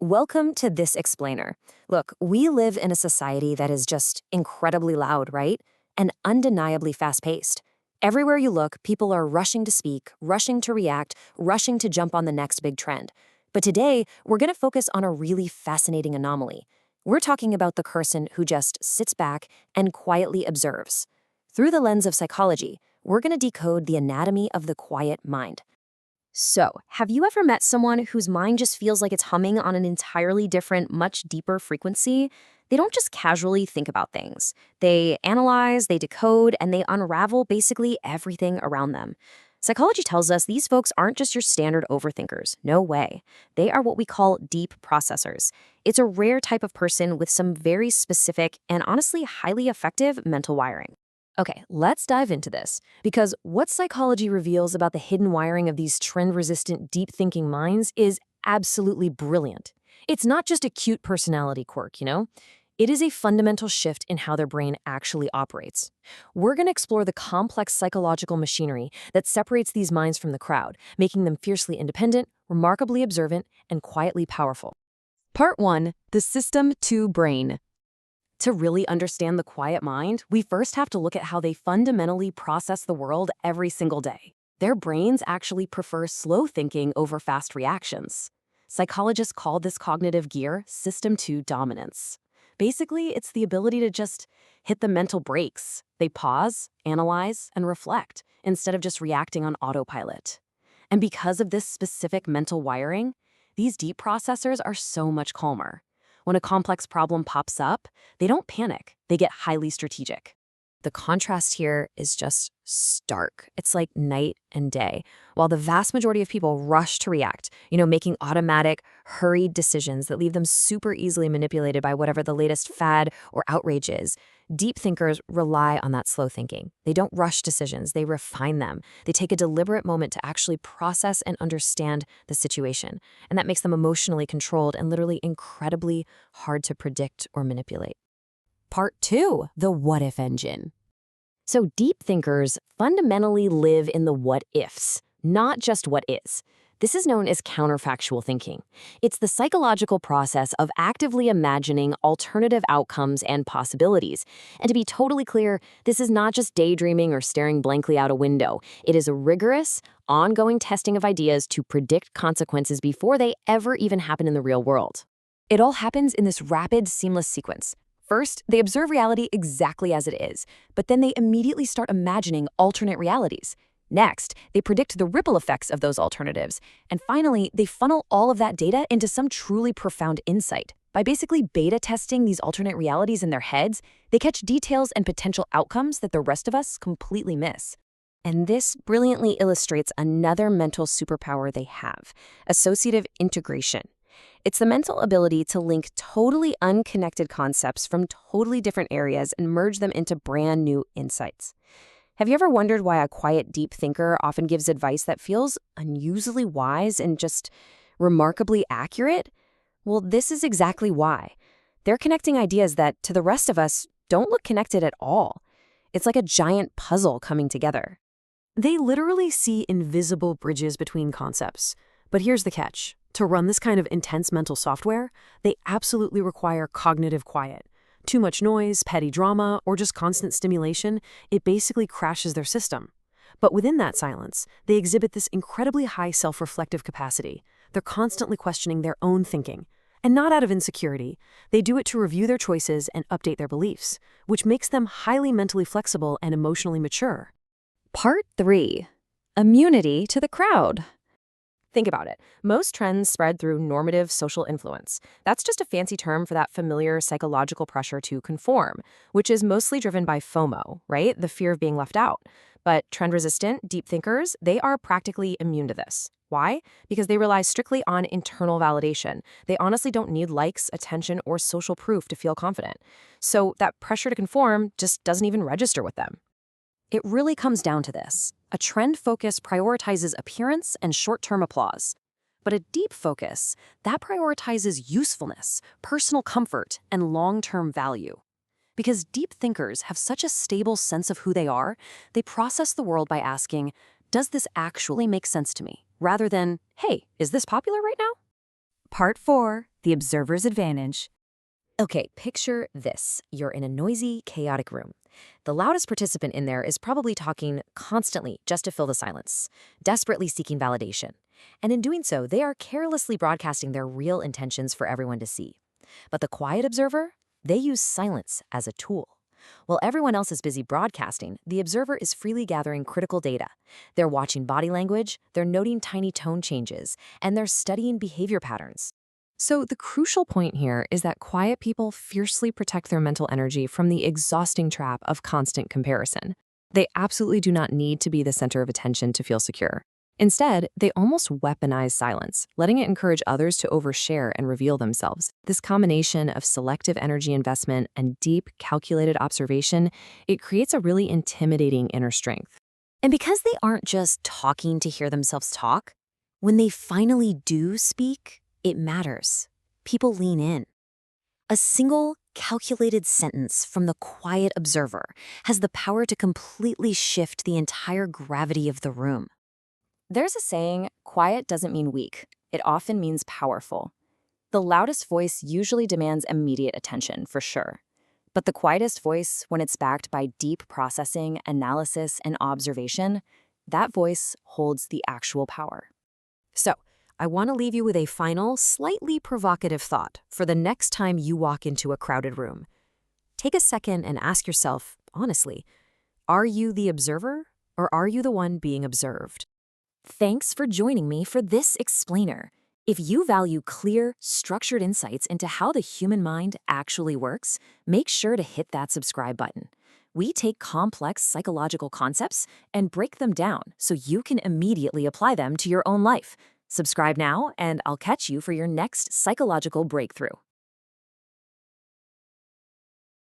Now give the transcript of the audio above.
Welcome to This Explainer. Look, we live in a society that is just incredibly loud, right? And undeniably fast-paced. Everywhere you look, people are rushing to speak, rushing to react, rushing to jump on the next big trend. But today, we're going to focus on a really fascinating anomaly. We're talking about the person who just sits back and quietly observes. Through the lens of psychology, we're going to decode the anatomy of the quiet mind. So, have you ever met someone whose mind just feels like it's humming on an entirely different, much deeper frequency? They don't just casually think about things. They analyze, they decode, and they unravel basically everything around them. Psychology tells us these folks aren't just your standard overthinkers. No way. They are what we call deep processors. It's a rare type of person with some very specific and honestly highly effective mental wiring. Okay, let's dive into this, because what psychology reveals about the hidden wiring of these trend-resistant, deep-thinking minds is absolutely brilliant. It's not just a cute personality quirk, you know? It is a fundamental shift in how their brain actually operates. We're going to explore the complex psychological machinery that separates these minds from the crowd, making them fiercely independent, remarkably observant, and quietly powerful. Part 1. The System 2 Brain. To really understand the quiet mind, we first have to look at how they fundamentally process the world every single day. Their brains actually prefer slow thinking over fast reactions. Psychologists call this cognitive gear System 2 dominance. Basically, it's the ability to just hit the mental brakes. They pause, analyze, and reflect, instead of just reacting on autopilot. And because of this specific mental wiring, these deep processors are so much calmer. When a complex problem pops up, they don't panic, they get highly strategic. The contrast here is just stark. It's like night and day. While the vast majority of people rush to react, making automatic, hurried decisions that leave them super easily manipulated by whatever the latest fad or outrage is, deep thinkers rely on that slow thinking. They don't rush decisions, they refine them. They take a deliberate moment to actually process and understand the situation. And that makes them emotionally controlled and literally incredibly hard to predict or manipulate. Part 2, the what-if engine. So deep thinkers fundamentally live in the what-ifs, not just what is. This is known as counterfactual thinking. It's the psychological process of actively imagining alternative outcomes and possibilities. And to be totally clear, this is not just daydreaming or staring blankly out a window. It is a rigorous, ongoing testing of ideas to predict consequences before they ever even happen in the real world. It all happens in this rapid, seamless sequence. First, they observe reality exactly as it is, but then they immediately start imagining alternate realities. Next, they predict the ripple effects of those alternatives. And finally, they funnel all of that data into some truly profound insight. By basically beta testing these alternate realities in their heads, they catch details and potential outcomes that the rest of us completely miss. And this brilliantly illustrates another mental superpower they have: associative integration. It's the mental ability to link totally unconnected concepts from totally different areas and merge them into brand new insights. Have you ever wondered why a quiet, deep thinker often gives advice that feels unusually wise and just remarkably accurate? Well, this is exactly why. They're connecting ideas that, to the rest of us, don't look connected at all. It's like a giant puzzle coming together. They literally see invisible bridges between concepts. But here's the catch. To run this kind of intense mental software, they absolutely require cognitive quiet. Too much noise, petty drama, or just constant stimulation, it basically crashes their system. But within that silence, they exhibit this incredibly high self-reflective capacity. They're constantly questioning their own thinking. And not out of insecurity. They do it to review their choices and update their beliefs, which makes them highly mentally flexible and emotionally mature. Part 3. Immunity to the crowd. Think about it. Most trends spread through normative social influence. That's just a fancy term for that familiar psychological pressure to conform, which is mostly driven by FOMO, right? The fear of being left out. But trend-resistant, deep thinkers, they are practically immune to this. Why? Because they rely strictly on internal validation. They honestly don't need likes, attention, or social proof to feel confident. So that pressure to conform just doesn't even register with them. It really comes down to this. A trend focus prioritizes appearance and short-term applause. But a deep focus, that prioritizes usefulness, personal comfort, and long-term value. Because deep thinkers have such a stable sense of who they are, they process the world by asking, does this actually make sense to me? Rather than, hey, is this popular right now? Part 4, The Observer's Advantage. Okay, picture this. You're in a noisy, chaotic room. The loudest participant in there is probably talking constantly just to fill the silence, desperately seeking validation. And in doing so, they are carelessly broadcasting their real intentions for everyone to see. But the quiet observer, they use silence as a tool. While everyone else is busy broadcasting, the observer is freely gathering critical data. They're watching body language, they're noting tiny tone changes, and they're studying behavior patterns. So, the crucial point here is that quiet people fiercely protect their mental energy from the exhausting trap of constant comparison. They absolutely do not need to be the center of attention to feel secure. Instead, they almost weaponize silence, letting it encourage others to overshare and reveal themselves. This combination of selective energy investment and deep, calculated observation, it creates a really intimidating inner strength. And because they aren't just talking to hear themselves talk, when they finally do speak, it matters. People lean in. A single, calculated sentence from the quiet observer has the power to completely shift the entire gravity of the room. There's a saying, quiet doesn't mean weak. It often means powerful. The loudest voice usually demands immediate attention, for sure. But the quietest voice, when it's backed by deep processing, analysis, and observation, that voice holds the actual power. So, I want to leave you with a final, slightly provocative thought for the next time you walk into a crowded room. Take a second and ask yourself, honestly, are you the observer or are you the one being observed? Thanks for joining me for this explainer. If you value clear, structured insights into how the human mind actually works, make sure to hit that subscribe button. We take complex psychological concepts and break them down so you can immediately apply them to your own life. Subscribe now, and I'll catch you for your next psychological breakthrough.